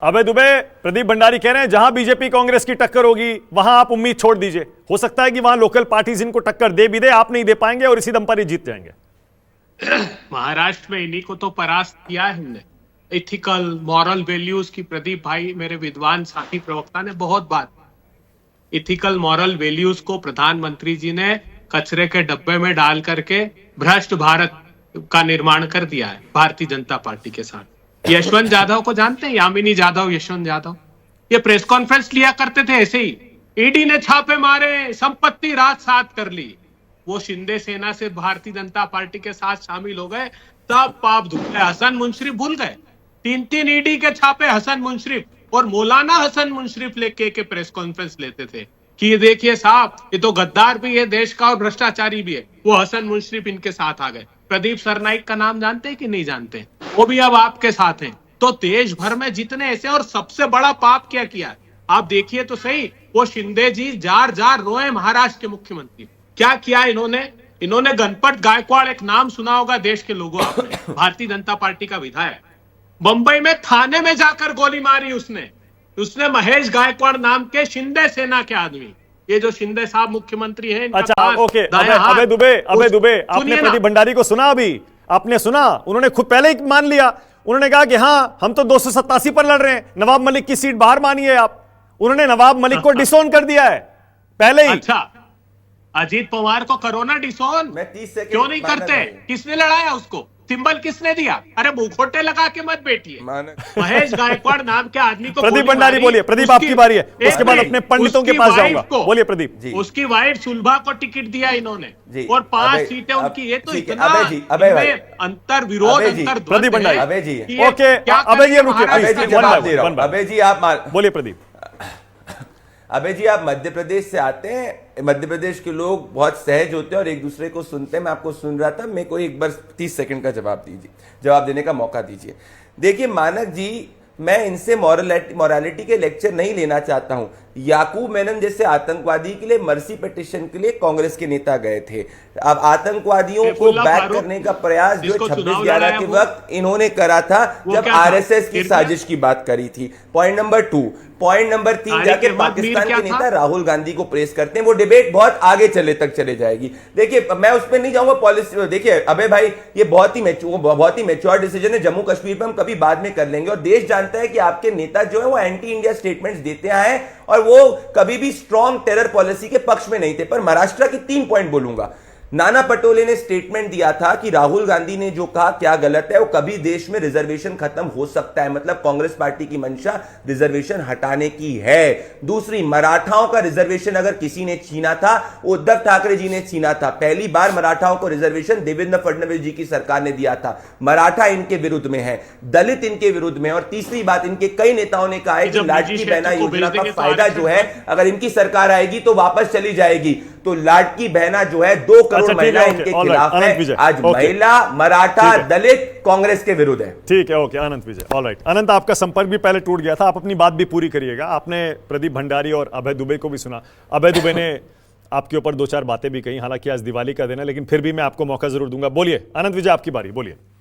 अभय दुबे, प्रदीप भंडारी कह रहे हैं जहां बीजेपी कांग्रेस की टक्कर होगी वहां आप उम्मीद छोड़ दीजिए। हो सकता है कि वहां लोकल पार्टीज इनको टक्कर दे भी दे, आप नहीं दे पाएंगे और इसी दम पर ही जीत जाएंगे। महाराष्ट्र में इन्हीं को तो परास्त किया है हमने। इथिकल मॉरल वैल्यूज की प्रदीप भाई मेरे विद्वान साथी प्रवक्ता ने बहुत बात। इथिकल मॉरल वैल्यूज को प्रधानमंत्री जी ने कचरे के डब्बे में डाल करके भ्रष्ट भारत का निर्माण कर दिया है भारतीय जनता पार्टी के साथ। यशवंत जाधव को जानते हैं? यामिनी जाधव, यशवंत जाधव, ये प्रेस कॉन्फ्रेंस लिया करते थे ऐसे ही। ईडी ने छापे मारे, संपत्ति रात सात कर ली। वो शिंदे सेना से भारतीय जनता पार्टी के साथ शामिल हो गए, तब पाप धुल गए। हसन मुंशरिफ भूल गए? 3-3 ईडी के छापे हसन मुंशरिफ और मौलाना हसन मुंशरिफ लेके के प्रेस कॉन्फ्रेंस लेते थे कि ये देखिए साहब, ये तो गद्दार भी है देश का और भ्रष्टाचारी भी है। वो हसन मुंशरिफ इनके साथ आ गए। प्रदीप सरनाइक का नाम जानते हैं कि नहीं जानते? वो भी अब आपके साथ हैं। तो देश भर में जितने ऐसे, और सबसे बड़ा पाप क्या किया है आप देखिए तो सही। वो शिंदे जी जार जार रोए महाराष्ट्र के मुख्यमंत्री। क्या किया इन्होंने गणपत गायकवाड़, एक नाम सुना होगा देश के लोगों आपने, भारतीय जनता पार्टी का विधायक, मुंबई में थाने में जाकर गोली मारी उसने महेश गायकवाड़ नाम के शिंदे सेना के आदमी। ये जो शिंदे साहब मुख्यमंत्री हैं, अच्छा ओके, अभय दुबे, आपने प्रदीप भंडारी को सुना? अभी आपने सुना? उन्होंने खुद पहले ही मान लिया। उन्होंने कहा कि हाँ, हम तो 287 पर लड़ रहे हैं, नवाब मलिक की सीट बाहर मानिए आप। उन्होंने नवाब मलिक को डिसोन कर दिया है पहले ही। अच्छा, अजीत पवार को कोरोना डिसोन क्यों नहीं करते? किसने लड़ाया उसको? सिंबल किसने दिया? अरे मुखोटे लगा के मत बैठिए। महेश गायकवाड़ नाम के आदमी को प्रदीप भंडारी बोलिए। प्रदीप आपकी बारी है, उसके बाद अपने पंडितों के पास जाऊंगा। बोलिए प्रदीप जी। उसकी वाइफ सुलभा को टिकट दिया इन्होंने और 5 सीटें उनकी। ये तो इतना अंतर विरोध, अंतर प्रदीप भंडारी। अभय जी ओके, अभय जी रुकिए। अभय जी आप बोलिए प्रदीप। अबे जी, आप मध्य प्रदेश से आते हैं। मध्य प्रदेश के लोग बहुत सहज होते हैं और एक दूसरे को सुनते हैं। मैं आपको सुन रहा था, मेरे को एक बार 30 सेकंड का जवाब दीजिए, जवाब देने का मौका दीजिए। देखिए मानक जी, मैं इनसे मॉरलिटी के लेक्चर नहीं लेना चाहता हूं। याकूब मेनन जैसे आतंकवादी के लिए मर्सी पिटीशन के लिए कांग्रेस के नेता गए थे। अब आतंकवादियों को बैक करने का प्रयास जो 26/11 के वक्त इन्होंने करा था, जब आरएसएस की साजिश की बात करी थी। Point number 2। पॉइंट नंबर 3 जाके पाकिस्तान के नेता राहुल गांधी को प्रेस करते हैं। वो डिबेट बहुत आगे चले जाएगी। देखिए मैं उस पर नहीं जाऊंगा पॉलिसी। देखिए अबे भाई, ये बहुत ही मैच्योर डिसीजन है। जम्मू कश्मीर पर हम कभी बाद में कर लेंगे। और देश जानता है कि आपके नेता जो है वो एंटी इंडिया स्टेटमेंट्स देते आए और वो कभी भी स्ट्रॉन्ग टेरर पॉलिसी के पक्ष में नहीं थे। पर महाराष्ट्र के 3 पॉइंट बोलूंगा। नाना पटोले ने स्टेटमेंट दिया था कि राहुल गांधी ने जो कहा क्या गलत है। वो कभी देश में रिजर्वेशन खत्म हो सकता है, मतलब कांग्रेस पार्टी की मंशा रिजर्वेशन हटाने की है। दूसरी, मराठाओं का रिजर्वेशन अगर किसी ने छीना था, उद्धव ठाकरे जी ने छीना था। पहली बार मराठाओं को रिजर्वेशन देवेंद्र फडणवीस जी की सरकार ने दिया था। मराठा इनके विरुद्ध में है, दलित इनके विरुद्ध में। और तीसरी बात, इनके कई नेताओं ने कहा है कि लाडली बहना योजना का फायदा जो है, अगर इनकी सरकार आएगी तो वापस चली जाएगी। तो लाडली बहना जो है 2 करोड़ महिला इनके खिलाफ है। आज महिला, मराठा, दलित कांग्रेस के विरुद्ध है। ठीक है, ओके अनंत विजय। ऑलराइट अनंत, आपका संपर्क भी पहले टूट गया था, आप अपनी बात भी पूरी करिएगा। आपने प्रदीप भंडारी और अभय दुबे को भी सुना। अभय दुबे ने आपके ऊपर 2-4 बातें भी कही। हालांकि आज दिवाली का दिन है, लेकिन फिर भी मैं आपको मौका जरूर दूंगा। बोलिए अनंत विजय, आपकी बारी, बोलिए।